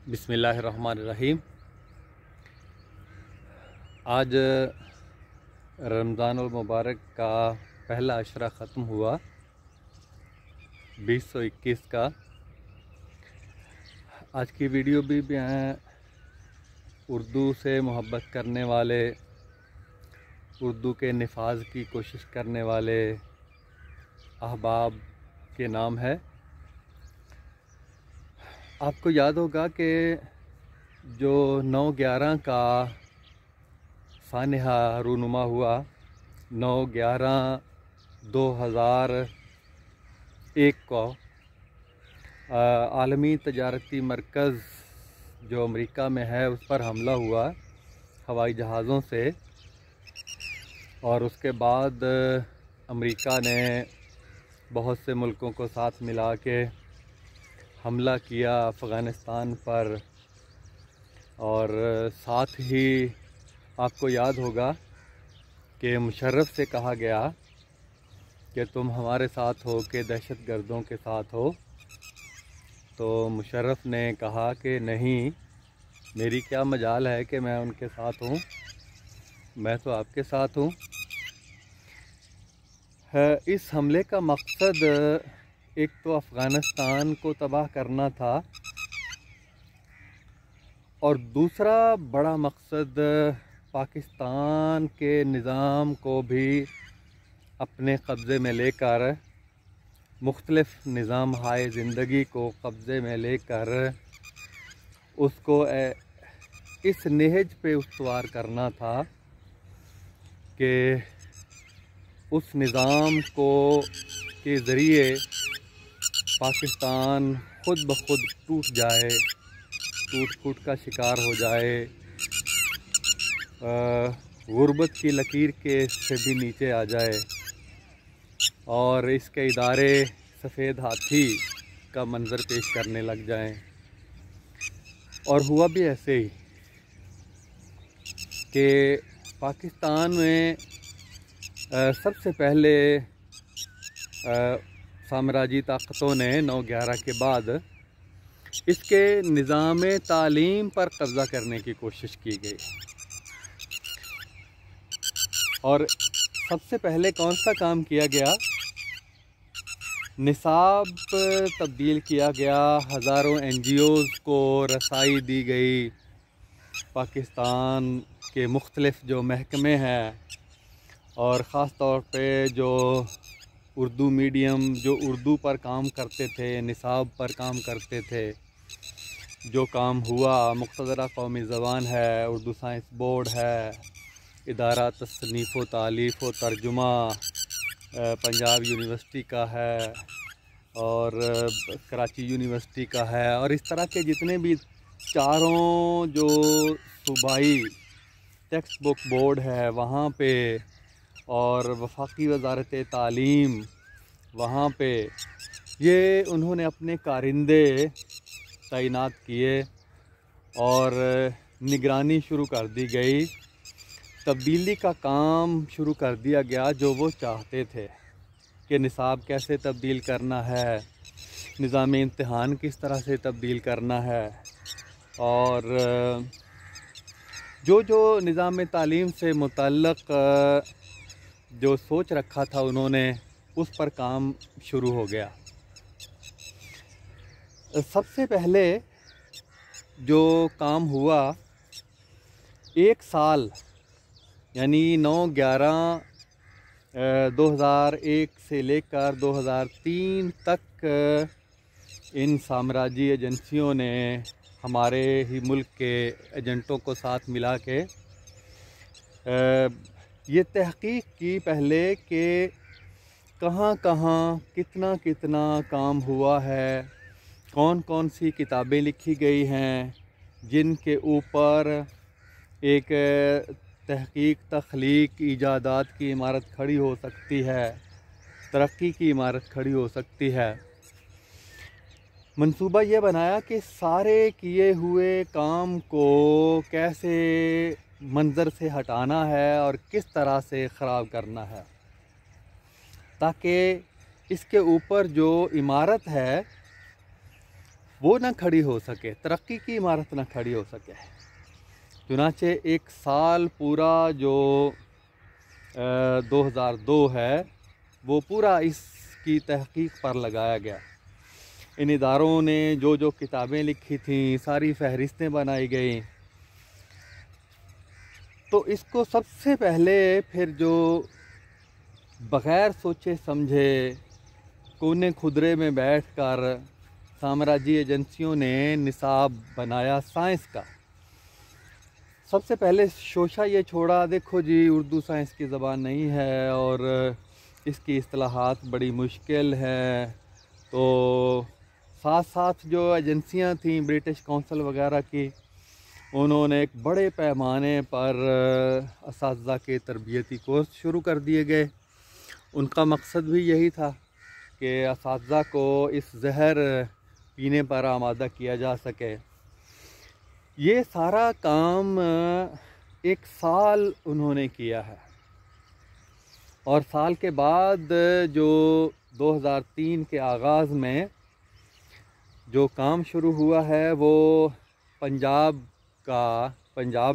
बिस्मिल्लाहिर्रहमानिर्रहीम। आज रमज़ानुल मुबारक का पहला अशरा ख़त्म हुआ 2021 का। आज की वीडियो भी मैं उर्दू से मोहब्बत करने वाले, उर्दू के निफाज की कोशिश करने वाले अहबाब के नाम है। आपको याद होगा कि जो 9/11 का सानहा रूनुमा हुआ 9/11/2001 को आलमी तजारती मरकज़ जो अमेरिका में है उस पर हमला हुआ हवाई जहाज़ों से, और उसके बाद अमेरिका ने बहुत से मुल्कों को साथ मिला के हमला किया अफ़ग़ानिस्तान पर। और साथ ही आपको याद होगा कि मुशर्रफ से कहा गया कि तुम हमारे साथ हो कि दहशतगर्दों के साथ हो। तो मुशर्रफ ने कहा कि नहीं, मेरी क्या मजाल है कि मैं उनके साथ हूँ, मैं तो आपके साथ हूँ। इस हमले का मकसद एक तो अफ़ग़ानिस्तान को तबाह करना था, और दूसरा बड़ा मकसद पाकिस्तान के निज़ाम को भी अपने कब्ज़े में लेकर, मुख्तलिफ़ निज़ाम हाय ज़िंदगी को कब्ज़े में लेकर उसको इस नहज पे उस्तवार करना था कि उस निज़ाम को के ज़रिए पाकिस्तान खुद ब खुद टूट जाए, टूट फूट का शिकार हो जाए, गुर्बत की लकीर के से भी नीचे आ जाए और इसके इदारे सफ़ेद हाथी का मंज़र पेश करने लग जाएं। और हुआ भी ऐसे ही कि पाकिस्तान में सबसे पहले साम्राज्यी ताकतों ने 9/11 के बाद इसके निज़ाम तालीम पर कब्ज़ा करने की कोशिश की गई। और सबसे पहले कौन सा काम किया गया? निसाब तब्दील किया गया, हज़ारों NGOs को रसाई दी गई, पाकिस्तान के मुख्तलिफ़ जो महकमे हैं और ख़ास तौर पे जो उर्दू मीडियम जो उर्दू पर काम करते थे, निसाब पर काम करते थे, जो काम हुआ मुक़्तदरा कौमी ज़बान है, उर्दू साइंस बोर्ड है, इदारा तसनीफ़ व तालीफ़ व तर्जुमा पंजाब यूनिवर्सिटी का है और कराची यूनिवर्सिटी का है, और इस तरह के जितने भी चारों जो सूबाई टेक्स्ट बुक बोर्ड है वहाँ पे, और वफाकी वज़ारत तालीम वहाँ पे, ये उन्होंने अपने कारिंदे तैनात किए और निगरानी शुरू कर दी गई। तब्दीली का काम शुरू कर दिया गया जो वो चाहते थे कि निसाब कैसे तब्दील करना है, निज़ाम इम्तिहान किस तरह से तब्दील करना है, और जो जो निज़ाम तालीम से मुतल्लक़ जो सोच रखा था उन्होंने, उस पर काम शुरू हो गया। सबसे पहले जो काम हुआ, एक साल यानी 9/11/2001 से लेकर 2003 तक इन साम्राज्यी एजेंसियों ने हमारे ही मुल्क के एजेंटों को साथ मिला के ये तहक़ीक़ की पहले कि कहाँ कहाँ कितना कितना काम हुआ है, कौन कौन सी किताबें लिखी गई हैं जिनके ऊपर एक तहक़ीक़, तख्लीक़, ईजादात की इमारत खड़ी हो सकती है, तरक्की की इमारत खड़ी हो सकती है। मंसूबा ये बनाया कि सारे किए हुए काम को कैसे मंज़र से हटाना है और किस तरह से ख़राब करना है, ताकि इसके ऊपर जो इमारत है वो ना खड़ी हो सके, तरक्की की इमारत ना खड़ी हो सके। चुनाचे एक साल पूरा जो 2002 है वो पूरा इसकी तहकीक पर लगाया गया। इन इदारों ने जो जो किताबें लिखी थीं, सारी फहरिस्तें बनाई गई। तो इसको सबसे पहले फिर जो बग़ैर सोचे समझे कोने खुदरे में बैठकर साम्राज्य एजेंसियों ने निसाब बनाया साइंस का। सबसे पहले शोशा ये छोड़ा, देखो जी उर्दू साइंस की ज़बान नहीं है और इसकी इस्तिलाहात बड़ी मुश्किल है। तो साथ साथ जो एजेंसियां थीं ब्रिटिश काउंसिल वगैरह की, उन्होंने एक बड़े पैमाने पर असातिज़ा के तरबियती कोर्स शुरू कर दिए गए। उनका मकसद भी यही था कि असातिज़ा को इस जहर पीने पर आमादा किया जा सके। ये सारा काम एक साल उन्होंने किया है और साल के बाद जो 2003 के आगाज़ में जो काम शुरू हुआ है वो पंजाब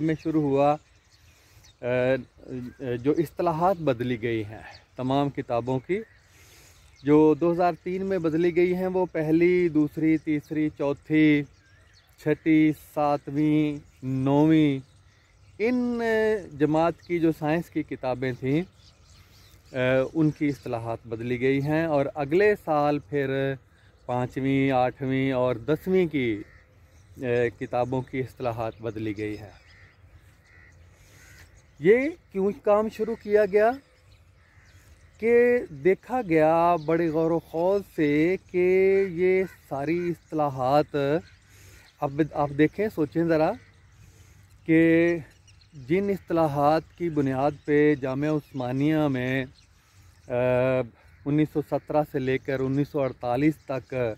में शुरू हुआ। जो इस्तिलाहात बदली गई हैं तमाम किताबों की, जो 2003 में बदली गई हैं वो पहली, दूसरी, तीसरी, चौथी, छठी, सातवीं, नौवीं, इन जमात की जो साइंस की किताबें थीं उनकी इस्तिलाहात बदली गई हैं और अगले साल फिर 5वीं, 8वीं और 10वीं की किताबों की इस्तिलाहात बदली गई है। ये क्यों काम शुरू किया गया कि देखा गया बड़े गौर व खौज से कि ये सारी इस्तिलाहात, अब आप देखें, सोचें ज़रा कि जिन इस्तिलाहात की बुनियाद पे जामिया उस्मानिया में 1917 से लेकर 1948 तक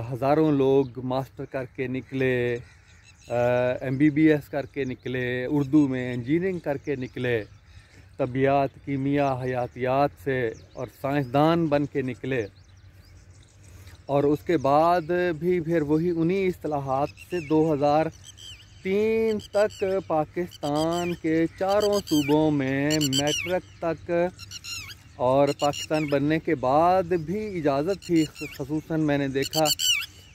हज़ारों लोग मास्टर करके निकले, MBBS करके निकले, उर्दू में इंजीनियरिंग करके निकले, तबियात, कीमिया, हयातियात से और साइंसदान बन के निकले। और उसके बाद भी फिर वही उन्हीं इस्तिलाहात से 2003 तक पाकिस्तान के चारों सूबों में मैट्रिक तक, और पाकिस्तान बनने के बाद भी इजाज़त थी। ख़ुसूसन मैंने देखा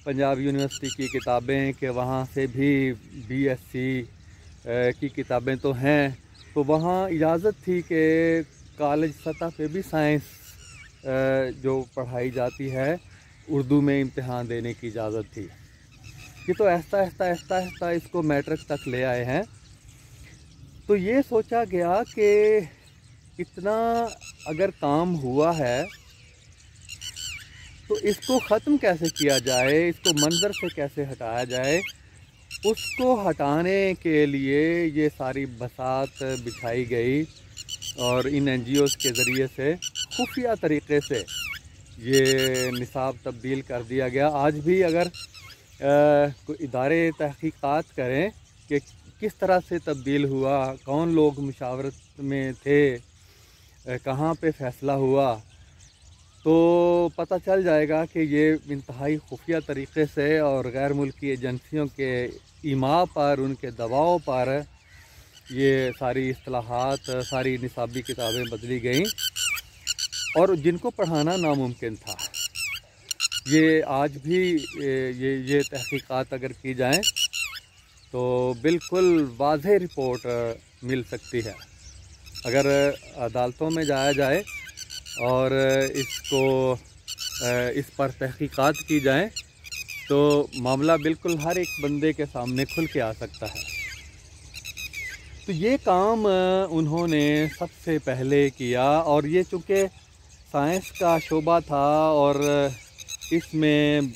पंजाब यूनिवर्सिटी की किताबें कि वहाँ से भी BSc की किताबें तो हैं, तो वहाँ इजाज़त थी कि कॉलेज सतह पे भी साइंस जो पढ़ाई जाती है उर्दू में इम्तिहान देने की इजाज़त थी। ये तो ऐसा इसको मैट्रिक तक ले आए हैं। तो ये सोचा गया कि इतना अगर काम हुआ है तो इसको ख़त्म कैसे किया जाए, इसको मंजर से कैसे हटाया जाए। उसको हटाने के लिए ये सारी बसात बिछाई गई और इन NGOs के ज़रिए से खुफिया तरीक़े से ये निसाब तब्दील कर दिया गया। आज भी अगर कोई इदारे तहकीकात करें कि किस तरह से तब्दील हुआ, कौन लोग मुशावरत में थे, कहाँ पे फ़ैसला हुआ, तो पता चल जाएगा कि ये इंतहाई खुफिया तरीक़े से और गैर मुल्की एजेंसियों के ईमा पर, उनके दबाव पर ये सारी इस्तिलाहात, सारी निसाबी किताबें बदली गईं और जिनको पढ़ाना नामुमकिन था। ये आज भी ये तहकीकात अगर की जाएं तो बिल्कुल वाज़ेह रिपोर्ट मिल सकती है। अगर अदालतों में जाया जाए और इसको इस पर तहकीकात की जाए तो मामला बिल्कुल हर एक बंदे के सामने खुल के आ सकता है। तो ये काम उन्होंने सबसे पहले किया और ये चूँकि साइंस का शोबा था और इसमें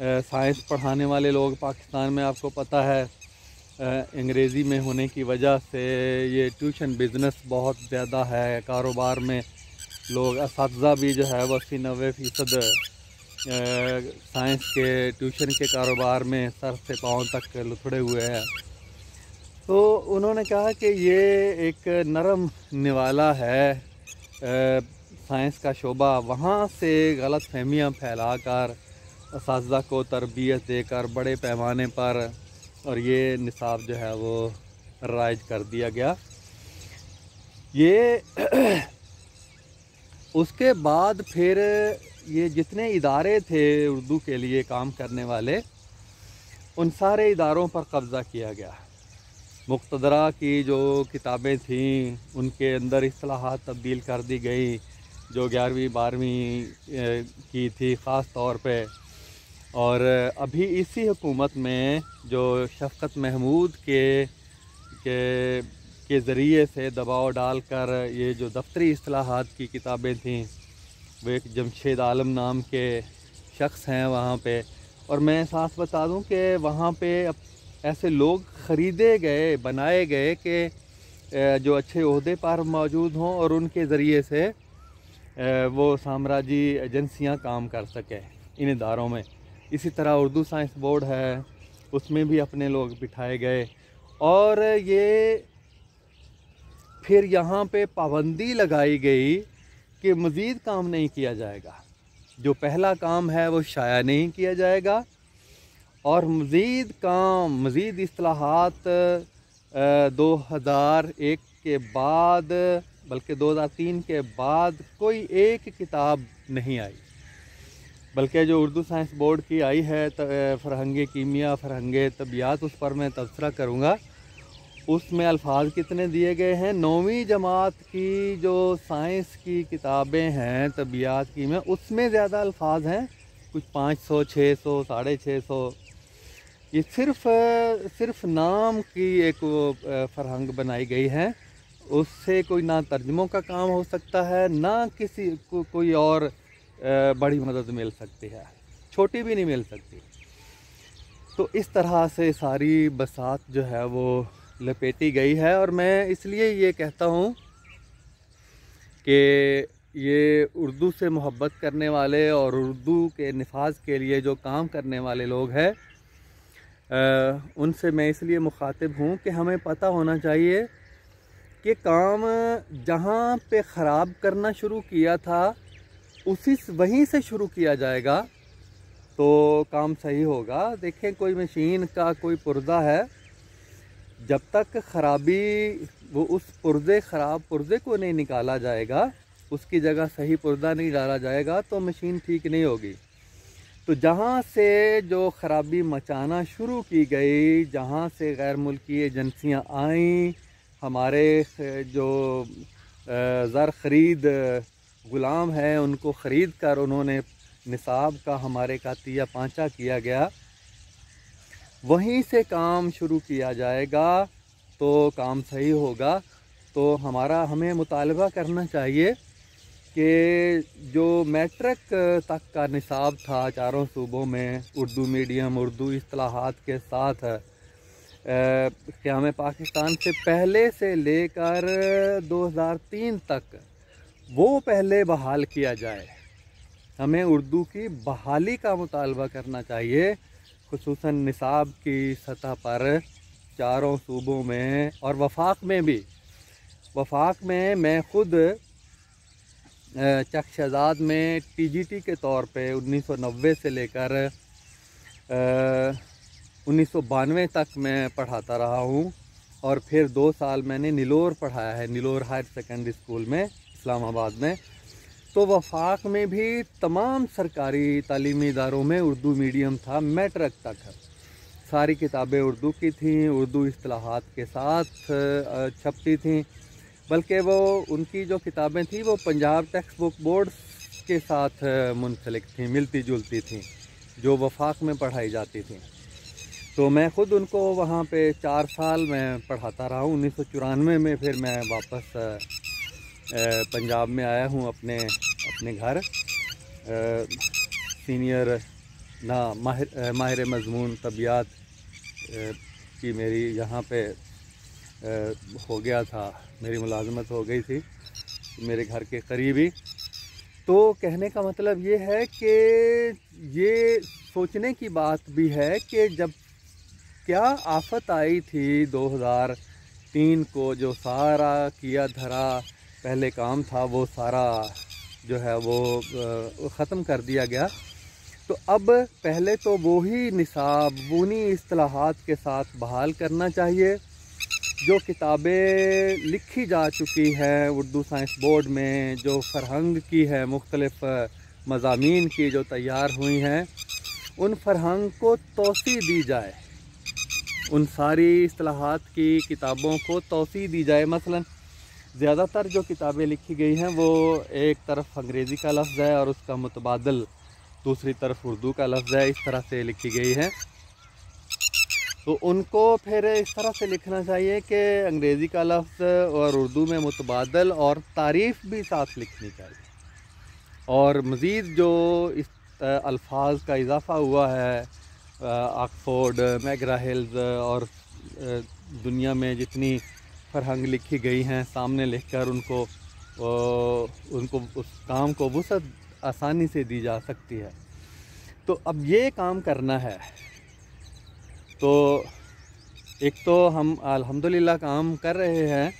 साइंस पढ़ाने वाले लोग पाकिस्तान में, आपको पता है, अंग्रेज़ी में होने की वजह से ये ट्यूशन बिज़नेस बहुत ज़्यादा है। कारोबार में लोग, असातिज़ा भी जो है वो 80-90% साइंस के ट्यूशन के कारोबार में सर से पाँव तक लुथड़े हुए हैं। तो उन्होंने कहा कि ये एक नरम निवाला है साइंस का शोबा, वहाँ से गलत फहमियाँ फैला कर असातिज़ा को तरबियत देकर बड़े पैमाने पर, और ये निसाब जो है वो राइज कर दिया गया। ये उसके बाद फिर ये जितने इदारे थे उर्दू के लिए काम करने वाले, उन सारे इदारों पर कब्ज़ा किया गया। मुक़्तदरा की जो किताबें थीं उनके अंदर इस्तिलाहात तब्दील कर दी गई, जो 11वीं 12वीं की थी ख़ास तौर पे। और अभी इसी हुकूमत में जो शफ़क़त महमूद के ज़रिए से दबाव डालकर ये जो दफ्तरी इस्तिलाहात की किताबें थीं, वो एक जमशेद आलम नाम के शख्स हैं वहाँ पे। और मैं साथ बता दूँ कि वहाँ पे ऐसे लोग ख़रीदे गए, बनाए गए कि जो अच्छे ओहदे पर मौजूद हों और उनके ज़रिए से वो साम्राज्य एजेंसियाँ काम कर सकें इन इदारों में। इसी तरह उर्दू साइंस बोर्ड है, उसमें भी अपने लोग बिठाए गए। और ये फिर यहाँ पे पाबंदी लगाई गई कि मज़ीद काम नहीं किया जाएगा। जो पहला काम है वो शाया नहीं किया जाएगा, और मज़ीद काम, मज़ीद इस्तिलाहात 2001 के बाद, बल्कि 2003 के बाद कोई एक किताब नहीं आई। बल्कि जो उर्दू साइंस बोर्ड की आई है फ़रहंग कीमिया, फ़रहंग तबियात, उस पर मैं तबसरा करूँगा। उसमें अल्फाज कितने दिए गए हैं? 9वीं जमात की जो साइंस की किताबें हैं तबियात की में, उसमें ज़्यादा अल्फाज हैं, कुछ 500, 600, 650। ये सिर्फ़ नाम की एक फ़रहंग बनाई गई है। उससे कोई ना तर्जुमों का काम हो सकता है, ना किसी को कोई और बड़ी मदद मिल सकती है, छोटी भी नहीं मिल सकती। तो इस तरह से सारी बसात जो है वो लपेटी गई है। और मैं इसलिए ये कहता हूँ कि ये उर्दू से मोहब्बत करने वाले और उर्दू के निफाज के लिए जो काम करने वाले लोग हैं, उनसे मैं इसलिए मुखातिब हूँ कि हमें पता होना चाहिए कि काम जहाँ पे ख़राब करना शुरू किया था वहीं से शुरू किया जाएगा तो काम सही होगा। देखें, कोई मशीन का कोई पुर्जा है, जब तक ख़राबी वो उस ख़राब पुर्जे को नहीं निकाला जाएगा, उसकी जगह सही पुर्जा नहीं डाला जाएगा, तो मशीन ठीक नहीं होगी। तो जहाँ से जो ख़राबी मचाना शुरू की गई, जहाँ से गैर मुल्की एजेंसियाँ आईं, हमारे जो ज़र ख़रीद ग़ुलाम हैं उनको ख़रीद कर उन्होंने निसाब का हमारे का तिया पाँचा किया गया, वहीं से काम शुरू किया जाएगा तो काम सही होगा। तो हमें मुतालबा करना चाहिए कि जो मैट्रिक तक का निसाब था चारों सूबों में, उर्दू मीडियम, उर्दू इस्तिलाहात के साथ, क़याम पाकिस्तान से पहले से लेकर 2003 तक, वो पहले बहाल किया जाए। हमें उर्दू की बहाली का मुतालबा करना चाहिए, खुसूसन निसाब की सतह पर चारों सूबों में और वफाक में भी। वफाक में मैं ख़ुद चक शहजाद में TGT के तौर पे 1990 से लेकर 1992 तक मैं पढ़ाता रहा हूँ, और फिर 2 साल मैंने नीलोर पढ़ाया है, नीलोर हायर सेकेंडरी स्कूल में इस्लामाबाद में। तो वफाक में भी तमाम सरकारी तालीमी इदारों में उर्दू मीडियम था, मैट्रिक तक सारी किताबें उर्दू की थीं, उर्दू इस्तिलाहात के साथ छपती थीं। बल्कि वो उनकी जो किताबें थीं वो पंजाब टेक्स्ट बुक बोर्ड के साथ मुंसलिक थीं, मिलती जुलती थीं, जो वफाक में पढ़ाई जाती थीं। तो मैं ख़ुद उनको वहाँ पे 4 साल मैं पढ़ाता रहा हूँ। 1994 में फिर मैं वापस पंजाब में आया हूँ अपने घर, सीनियर माहिर मज़मून तबियात की मेरी यहाँ पे हो गया था, मेरी मुलाजमत हो गई थी मेरे घर के करीब ही। तो कहने का मतलब ये है कि ये सोचने की बात भी है कि जब क्या आफत आई थी 2003 को, जो सारा किया धरा पहले काम था वो सारा जो है वो ख़त्म कर दिया गया। तो अब पहले तो वही निसाब उन्हीं इस्तिलाहात के साथ बहाल करना चाहिए जो किताबें लिखी जा चुकी हैं उर्दू साइंस बोर्ड में, जो फ़रहंग की है, मुख्तलिफ़ मज़ामीन की जो तैयार हुई हैं, उन फ़रहंग को तोसी दी जाए, उन सारी इस्तिलाहात की किताबों को तोसी दी जाए। मसलन ज़्यादातर जो किताबें लिखी गई हैं वो एक तरफ अंग्रेज़ी का लफ्ज़ है और उसका मुतबादल दूसरी तरफ उर्दू का लफ्ज़ है, इस तरह से लिखी गई है। तो उनको फिर इस तरह से लिखना चाहिए कि अंग्रेज़ी का लफ्ज़ और उर्दू में मुतबादल और तारीफ़ भी साथ लिखनी चाहिए। और मज़ीद जो इस अल्फाज का इजाफ़ा हुआ है, ऑक्सफोर्ड, मैग्रा हिल्स और दुनिया में जितनी फ़रहंग लिखी गई हैं सामने लिखकर उनको उस काम को वुसअत आसानी से दी जा सकती है। तो अब ये काम करना है। तो एक तो हम अल्हम्दुलिल्लाह काम कर रहे हैं,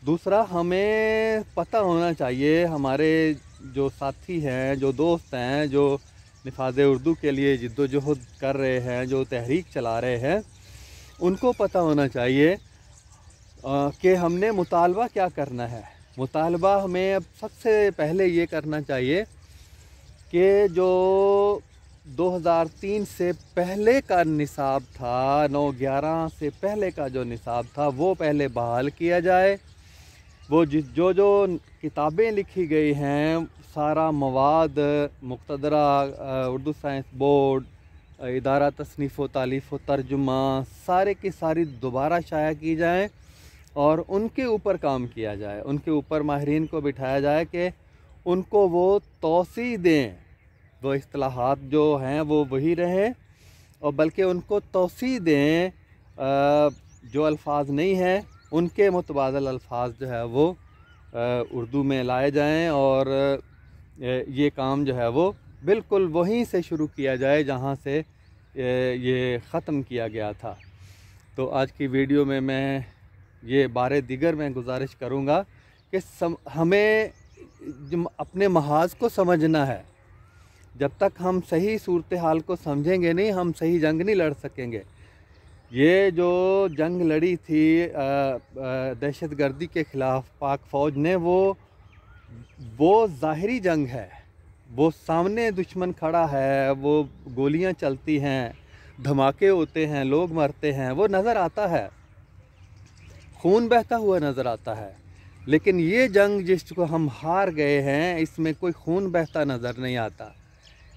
दूसरा हमें पता होना चाहिए, हमारे जो साथी हैं, जो दोस्त हैं, जो निफ़ाज़े उर्दू के लिए जिद्दोजहद कर रहे हैं, जो तहरीक चला रहे हैं, उनको पता होना चाहिए कि हमने मुतालबा क्या करना है। मुतालबा हमें अब सबसे पहले ये करना चाहिए कि जो 2003 से पहले का निसाब था, 9/11 से पहले का जो निसाब था, वो पहले बहाल किया जाए। वो जो किताबें लिखी गई हैं, सारा मवाद मुक़तदरा उर्दू साइंस बोर्ड, इदारा तसनीफ़ व तालीफ़ व तर्जुमा, सारे की सारी दोबारा शाया की जाए और उनके ऊपर काम किया जाए, उनके ऊपर माहिरीन को बिठाया जाए कि उनको वो तौसी दें, वो इस्तिलाहात जो हैं वो वही रहें और बल्कि उनको तौसी दें, जो अल्फाज नहीं हैं उनके मुतबादल अल्फाज जो है वो उर्दू में लाए जाएं और ये काम जो है वो बिल्कुल वहीं से शुरू किया जाए जहाँ से ये ख़त्म किया गया था। तो आज की वीडियो में मैं ये बारे दिगर में गुजारिश करूँगा कि हमें अपने महाज को समझना है। जब तक हम सही सूरत हाल को समझेंगे नहीं, हम सही जंग नहीं लड़ सकेंगे। ये जो जंग लड़ी थी दहशतगर्दी के ख़िलाफ़ पाक फ़ौज ने, वो ज़ाहिरी जंग है, वो सामने दुश्मन खड़ा है, वो गोलियां चलती हैं, धमाके होते हैं, लोग मरते हैं, वो नज़र आता है, खून बहता हुआ नज़र आता है। लेकिन ये जंग जिसको हम हार गए हैं, इसमें कोई खून बहता नज़र नहीं आता।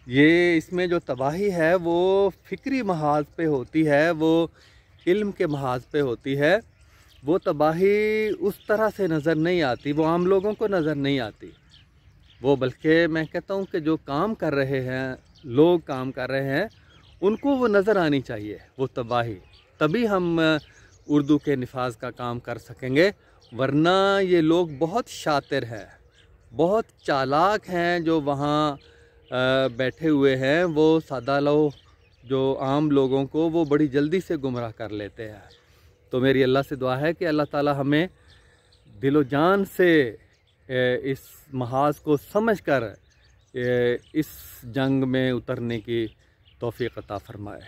ये इसमें जो तबाही है वो फ़िक्री महाज पे होती है, वो इल्म के महाज पे होती है। वो तबाही उस तरह से नज़र नहीं आती, वो आम लोगों को नज़र नहीं आती। वो बल्कि मैं कहता हूँ कि जो काम कर रहे हैं, लोग काम कर रहे हैं, उनको वो नज़र आनी चाहिए वो तबाही, तभी हम उर्दू के निफाज का काम कर सकेंगे। वरना ये लोग बहुत शातिर हैं, बहुत चालाक हैं, जो वहाँ बैठे हुए हैं, वो सादा लोग, जो आम लोगों को वो बड़ी जल्दी से गुमराह कर लेते हैं। तो मेरी अल्लाह से दुआ है कि अल्लाह ताला हमें दिलो जान से इस महाज को समझकर इस जंग में उतरने की तौफीक अता फरमाए।